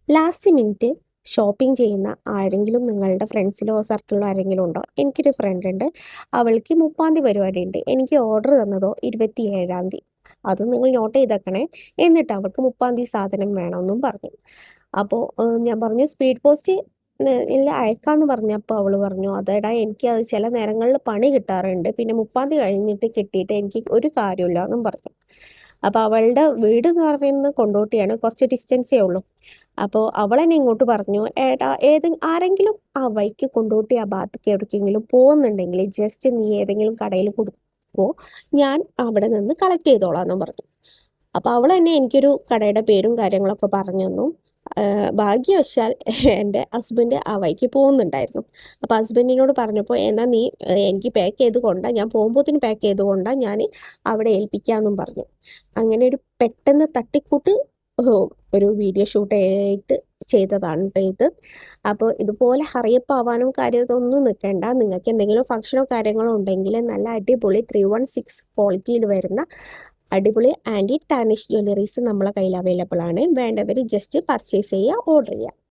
Last minute shopping ചെയ്യുന്ന ആരെങ്കിലും നിങ്ങളുടെ ഫ്രണ്ട്സിലോ സർക്കിളിലോ ആരെങ്കിലും ഉണ്ടോ? എനിക്കൊരു ഫ്രണ്ട് ഉണ്ട്. അവൾക്ക് 30-ാം തീയതി പരിപാടിയുണ്ട്. എനിക്ക് ഓർഡർ തന്നതോ 27-ാം തീയതി. അത് നിങ്ങൾ നോട്ട് ചെയ്തേക്കണേ. എന്നിട്ട് അവൾക്ക് 30-ാം തീയതി സാധനം വേണമെന്നും പറഞ്ഞു. അപ്പോൾ ഞാൻ പറഞ്ഞു സ്പീഡ് പോസ്റ്റ് ഇല്ല അയക്കാമെന്ന് പറഞ്ഞപ്പോൾ അവൾ പറഞ്ഞു അതേടാ എനിക്ക് അത് ചില നേരങ്ങളിൽ പണി കിട്ടാറുണ്ട്, പിന്നെ 30-ാം തീയതി കഴിഞ്ഞിട്ട് കിട്ടിയിട്ട് എനിക്ക് ഒരു കാര്യമില്ല എന്നും പറഞ്ഞു. അപ്പോൾ അവളുടെ വീട് എന്ന് പറയുന്നത് കൊണ്ടോട്ടിയാണ്, കുറച്ച് ഡിസ്റ്റൻസേ ഉള്ളൂ. അപ്പോൾ അവൾ എന്നെ ഇങ്ങോട്ട് പറഞ്ഞു, ഏട്ടാ ആരെങ്കിലും ആ വഴിക്ക് കൊണ്ടോട്ടി ആ ഭാഗത്തേക്ക് എവിടേക്കെങ്കിലും പോകുന്നുണ്ടെങ്കിൽ ജസ്റ്റ് നീ ഏതെങ്കിലും കടയിൽ കൊടുക്കുമോ, ഞാൻ അവിടെ നിന്ന് കളക്ട് ചെയ്തോളാം എന്നും പറഞ്ഞു. അപ്പോൾ അവൾ തന്നെ എനിക്കൊരു കടയുടെ പേരും കാര്യങ്ങളൊക്കെ പറഞ്ഞു തന്നു. ഭാഗ്യവശാൽ എൻ്റെ ഹസ്ബൻഡ് ആ വഴിക്ക് പോകുന്നുണ്ടായിരുന്നു. അപ്പോൾ ഹസ്ബൻഡിനോട് പറഞ്ഞപ്പോൾ എന്നാൽ നീ എനിക്ക് പാക്ക് ചെയ്ത് കൊണ്ടാ, ഞാൻ പോകുമ്പോഴത്തേന് പാക്ക് ചെയ്ത് കൊണ്ടാ, ഞാൻ അവിടെ ഏൽപ്പിക്കാമെന്നും പറഞ്ഞു. അങ്ങനെ ഒരു പെട്ടെന്ന് തട്ടിക്കൂട്ട് ഒരു വീഡിയോ ഷൂട്ട് ആയിട്ട് ചെയ്തതാണ് കേട്ടോ ഇത്. അപ്പോൾ ഇതുപോലെ ഹറിയപ്പ് ആവാനും കാര്യമൊന്നും നിൽക്കേണ്ട. നിങ്ങൾക്ക് എന്തെങ്കിലും ഫംഗ്ഷനോ കാര്യങ്ങളോ ഉണ്ടെങ്കിൽ നല്ല അടിപൊളി 316 ക്വാളിറ്റിയിൽ വരുന്ന അടിപൊളി ആൻറ്റി ടാനിഷ് ജ്വല്ലറീസ് നമ്മളെ കയ്യിൽ അവൈലബിൾ ആണ്. വേണ്ടവർ ജസ്റ്റ് പർച്ചേസ് ചെയ്യുക, ഓർഡർ ചെയ്യുക.